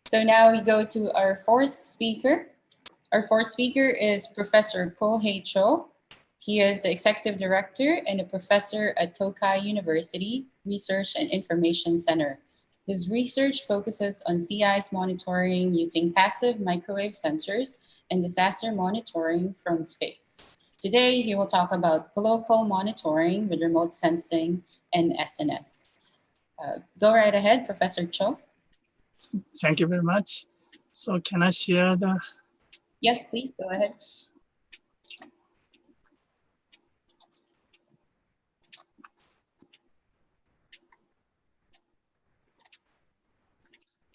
So now we go to our fourth speaker. Our fourth speaker is Professor Kohei Cho. He is the Executive Director and a Professor at Tokai University Research and Information Center. His research focuses on sea ice monitoring using passive microwave sensors and disaster monitoring from space. Today, he will talk about local monitoring with remote sensing and SNS. Go right ahead, Professor Cho. Thank you very much. So can I share the... Yes, please, go ahead.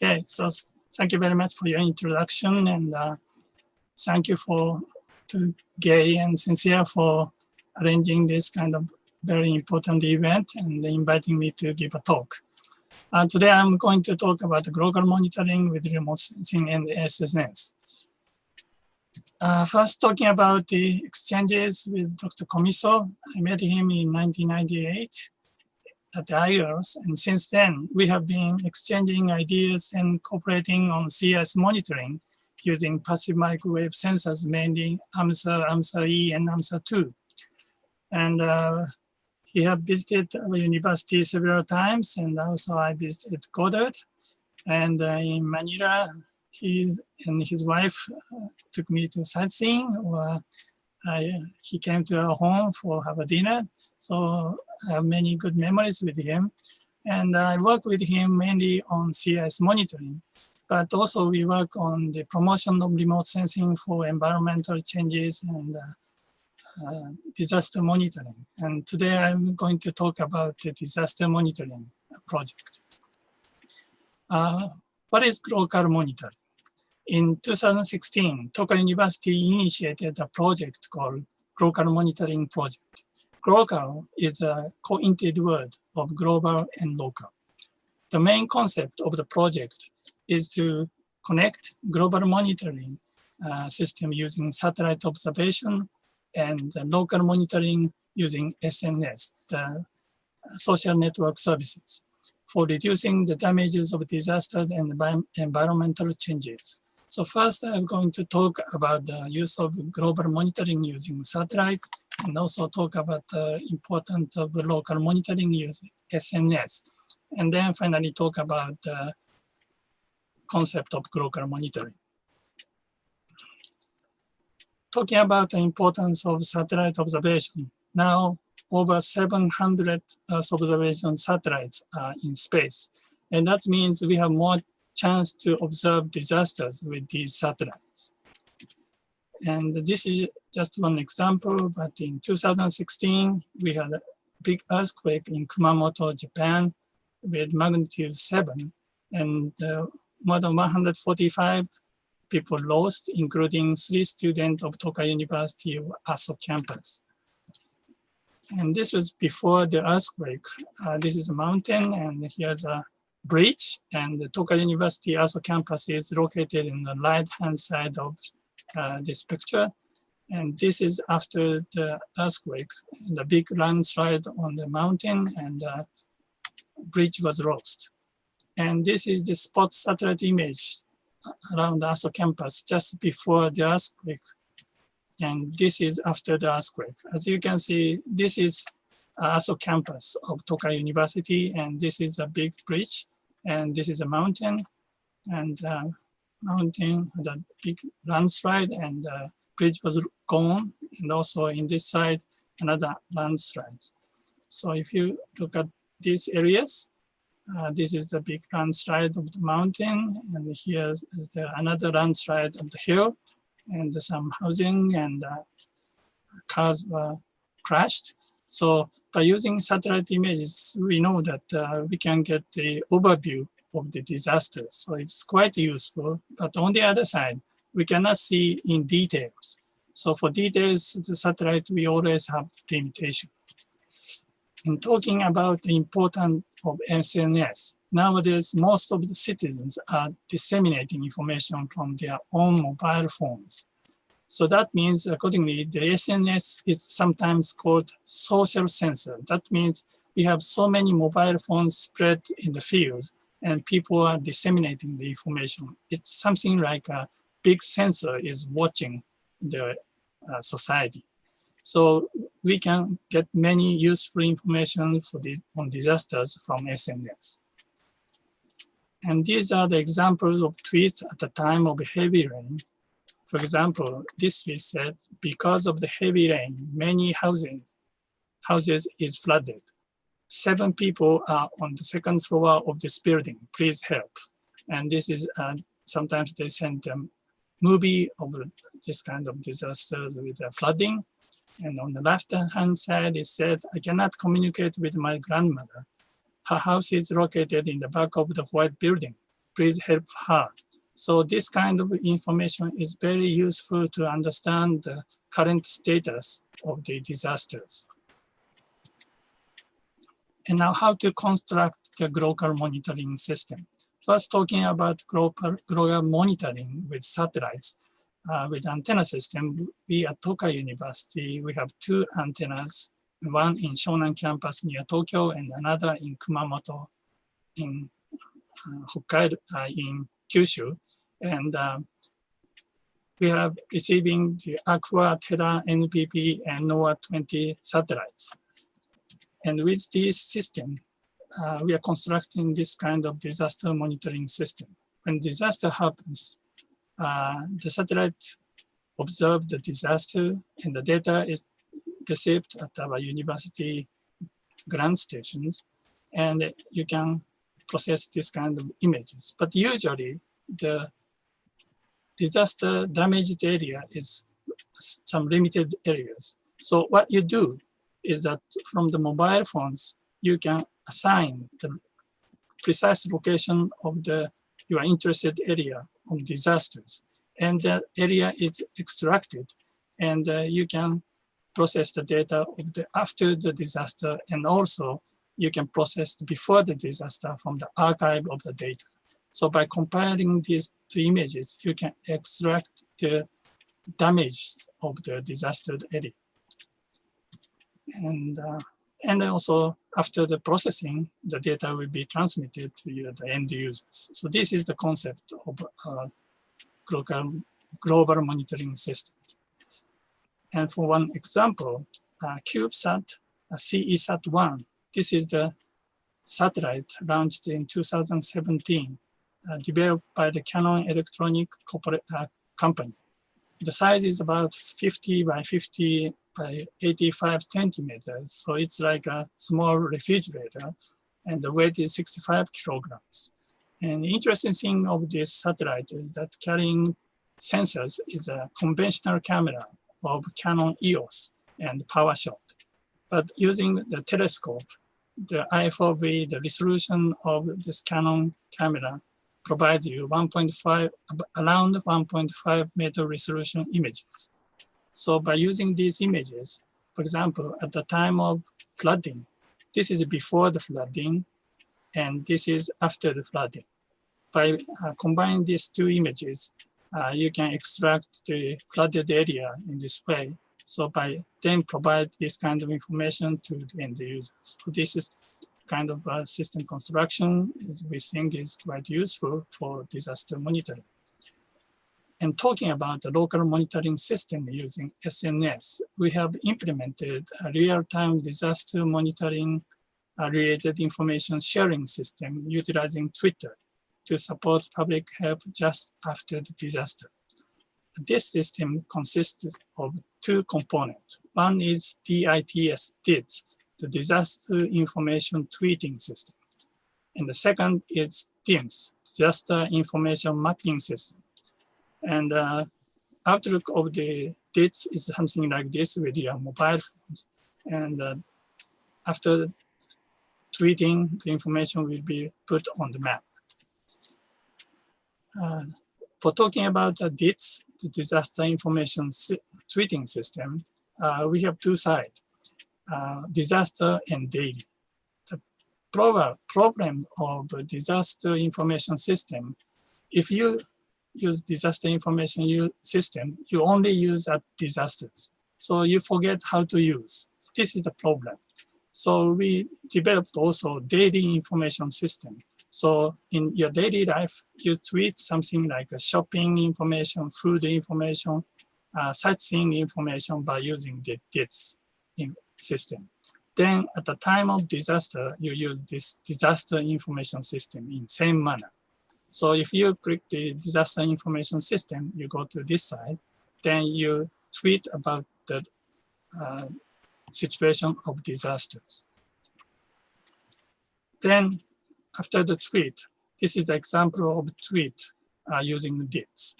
Okay, so thank you very much for your introduction, and thank you to Gay and Sincere for arranging this kind of very important event and inviting me to give a talk. Today I'm going to talk about the global monitoring with remote sensing and SNS. First, talking about the exchanges with Dr. Comiso. I met him in 1998 at the IELTS, and since then we have been exchanging ideas and cooperating on sea ice monitoring using passive microwave sensors, mainly AMSA, AMSA-E, and AMSA-2. And he have visited our university several times, and also I visited Goddard. And in Manila, he and his wife took me to sightseeing, or he came to our home for have a dinner. So I have many good memories with him. And I work with him mainly on sea ice monitoring, but also we work on the promotion of remote sensing for environmental changes and disaster monitoring. And today I'm going to talk about the disaster monitoring project. What is global monitoring? In 2016, Tokai University initiated a project called Global Monitoring Project. Global is a co-inted word of global and local. The main concept of the project is to connect global monitoring system using satellite observation and local monitoring using SNS, the social network services, for reducing the damages of disasters and environmental changes. So first, I'm going to talk about the use of global monitoring using satellite, and also talk about the importance of the local monitoring using SNS. And then finally talk about the concept of global monitoring. Talking about the importance of satellite observation. Now, over 700 Earth observation satellites are in space. And that means we have more chance to observe disasters with these satellites. And this is just one example, but in 2016, we had a big earthquake in Kumamoto, Japan, with magnitude 7, and more than 145 people lost, including 3 students of Tokai University of Aso campus. And this was before the earthquake. This is a mountain, and here's a bridge, and the Tokai University Aso campus is located in the right-hand side of this picture. And this is after the earthquake, the big landslide on the mountain, and the bridge was lost. And this is the spot satellite image around the Aso campus just before the earthquake. And this is after the earthquake. As you can see, this is Aso campus of Tokai University, and this is a big bridge, and this is a mountain, and the big landslide, and the bridge was gone, and also in this side, another landslide. So if you look at these areas, this is the big landslide of the mountain, and here is another landslide of the hill, and some housing and cars were crashed. So by using satellite images, we know that we can get the overview of the disaster. So it's quite useful, but on the other side, we cannot see in details. So for details, the satellite, we always have limitation. In talking about the importance of SNS, nowadays, most of the citizens are disseminating information from their own mobile phones. So that means, accordingly, the SNS is sometimes called social sensor. That means we have so many mobile phones spread in the field, and people are disseminating the information. It's something like a big sensor is watching the society. So we can get many useful information on disasters from SNS. And these are the examples of tweets at the time of heavy rain. For example, this tweet said, because of the heavy rain, many houses is flooded. 7 people are on the second floor of this building, please help. And this is, sometimes they send a movie of this kind of disasters with flooding. And on the left-hand side, it said, I cannot communicate with my grandmother. Her house is located in the back of the white building. Please help her. So this kind of information is very useful to understand the current status of the disasters. And now how to construct the global monitoring system. First, talking about global monitoring with satellites. With antenna system, we at Tokai University, we have 2 antennas, one in Shonan campus near Tokyo and another in Kumamoto in Hokkaido, in Kyushu. And we are receiving the Aqua, Terra, NPP, and NOAA 20 satellites. And with this system, we are constructing this kind of disaster monitoring system. When disaster happens, the satellite observes the disaster and the data is received at our university ground stations, and you can process this kind of images. But usually the disaster damaged area is some limited areas. So what you do is that from the mobile phones, you can assign the precise location of your interested area of disasters. And the area is extracted, and you can process the data of after the disaster, and also you can process before the disaster from the archive of the data. So by comparing these 2 images, you can extract the damage of the disastered area. And also after the processing, the data will be transmitted to the end users. So this is the concept of global monitoring system. And for one example, Cubesat CESat-1, this is the satellite launched in 2017, developed by the Canon Electronic Company. The size is about 50 by 50 by 85 centimeters. So it's like a small refrigerator, and the weight is 65 kilograms. And the interesting thing of this satellite is that carrying sensors is a conventional camera of Canon EOS and PowerShot. But using the telescope, the IFOV, the resolution of this Canon camera provides you around 1.5 meter resolution images. So by using these images, for example, at the time of flooding, this is before the flooding, and this is after the flooding. By combining these 2 images, you can extract the flooded area in this way. So by then provide this kind of information to the end users. So this is kind of a system construction we think is quite useful for disaster monitoring. And talking about the local monitoring system using SNS, we have implemented a real-time disaster monitoring related information sharing system utilizing Twitter to support public help just after the disaster. This system consists of 2 components. One is DITS, the Disaster Information Tweeting System. And the second is DIMS, Disaster Information Mapping System. And outlook of the DITS is something like this with your mobile phones. And after tweeting, the information will be put on the map. For talking about DITS, the Disaster Information Tweeting System, we have 2 sides, disaster and daily. The problem of a disaster information system, if you use disaster information system, you only use at disasters. So you forget how to use. This is the problem. So we developed also daily information system So in your daily life, you tweet something like shopping information, food information, sightseeing information by using this system. Then at the time of disaster, you use this disaster information system in same manner. So if you click the disaster information system, you go to this side, then you tweet about the situation of disasters. Then after the tweet, this is an example of tweet using this.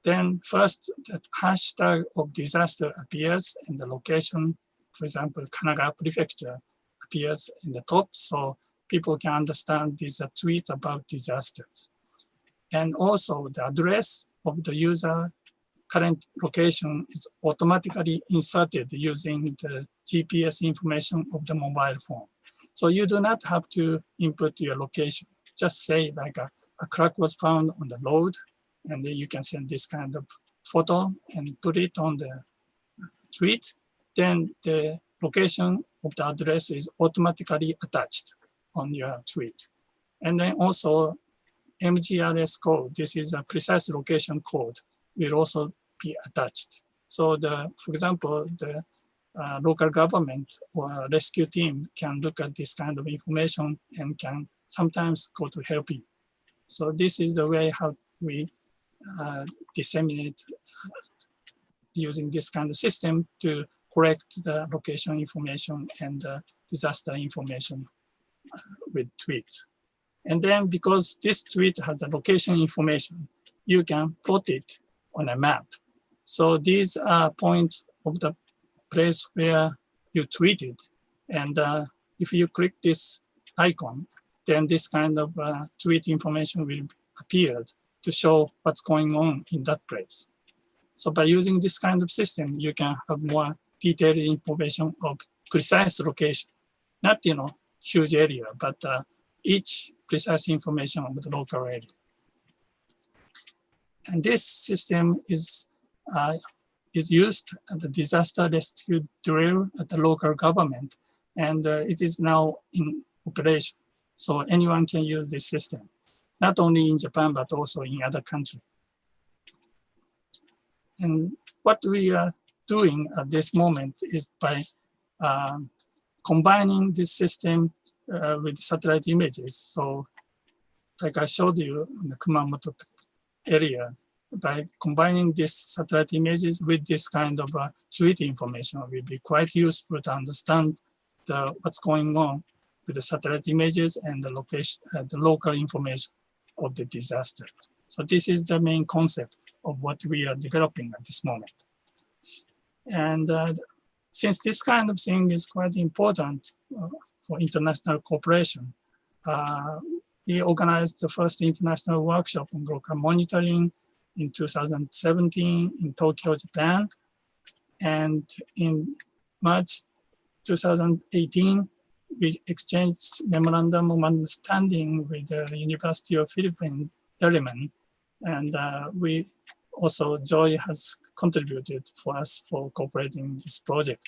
Then first, the hashtag of disaster appears and the location, for example, Kanagawa Prefecture appears in the top, so people can understand these are tweets about disasters. And also the address of the user current location is automatically inserted using the GPS information of the mobile phone. So you do not have to input your location. Just say like a crack was found on the road, and then you can send this kind of photo and put it on the tweet. Then the location of the address is automatically attached on your tweet. And then also MGRS code, this is a precise location code, will also be attached. So for example, the local government or rescue team can look at this kind of information and can sometimes go to help you. So this is the way how we disseminate using this kind of system to correct the location information and disaster information with tweets. And then because this tweet has the location information, you can plot it on a map. So these are points of the place where you tweeted. And if you click this icon, then this kind of tweet information will appear to show what's going on in that place. So by using this kind of system, you can have more detailed information of precise location, not huge area, but each precise information of the local area. And this system is used at the disaster rescue drill at the local government, and it is now in operation. So anyone can use this system, not only in Japan, but also in other countries. And what we are doing at this moment is by combining this system with satellite images. So like I showed you in the Kumamoto area, by combining these satellite images with this kind of tweet information will be quite useful to understand what's going on with the satellite images and the location, the local information of the disaster. So this is the main concept of what we are developing at this moment. And since this kind of thing is quite important for international cooperation, we organized the first international workshop on local monitoring in 2017 in Tokyo, Japan. And in March 2018, we exchanged memorandum of understanding with the University of Philippine-American. And we also, Joey has contributed for us for cooperating this project.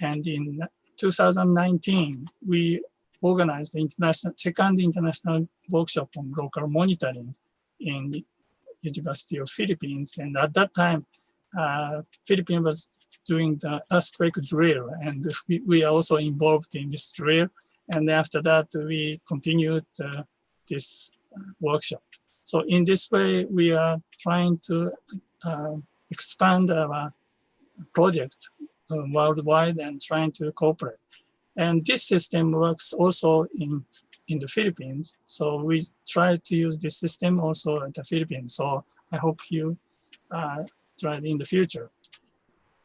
And in 2019, we organized the second international workshop on local monitoring in the University of Philippines. And at that time, Philippines was doing the earthquake drill, and we are also involved in this drill. And after that, we continued this workshop. So in this way, we are trying to expand our project worldwide and trying to cooperate. And this system works also in the Philippines. So we try to use this system also at the Philippines. So I hope you try it in the future.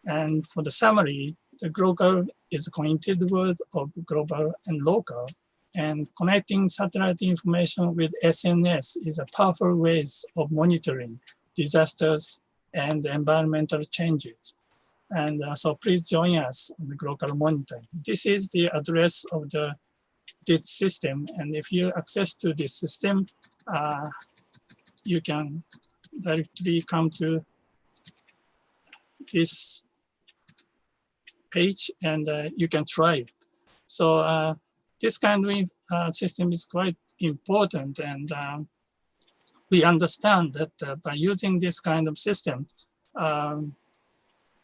And for the summary, the global is a connected word of global and local. And connecting satellite information with SNS is a powerful ways of monitoring disasters and environmental changes. And so please join us on the global monitoring. This is the address of this system. And if you access to this system, you can directly come to this page and you can try it. So this kind of system is quite important, and we understand that by using this kind of system,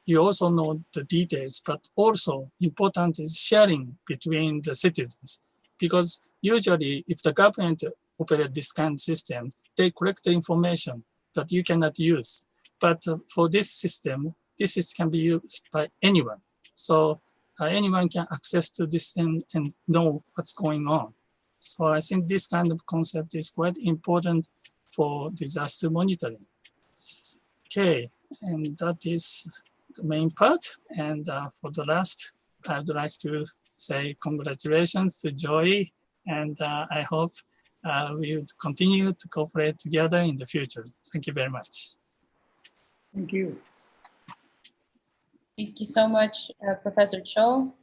you also know the details, but also important is sharing between the citizens. Because usually if the government operate this kind of system, they collect the information that you cannot use. But for this system can be used by anyone. So anyone can access to this and know what's going on. So I think this kind of concept is quite important for disaster monitoring. Okay, and that is the main part. And for the last, I would like to say congratulations to Joey, and I hope we would continue to cooperate together in the future. Thank you very much. Thank you. Thank you so much, Professor Cho.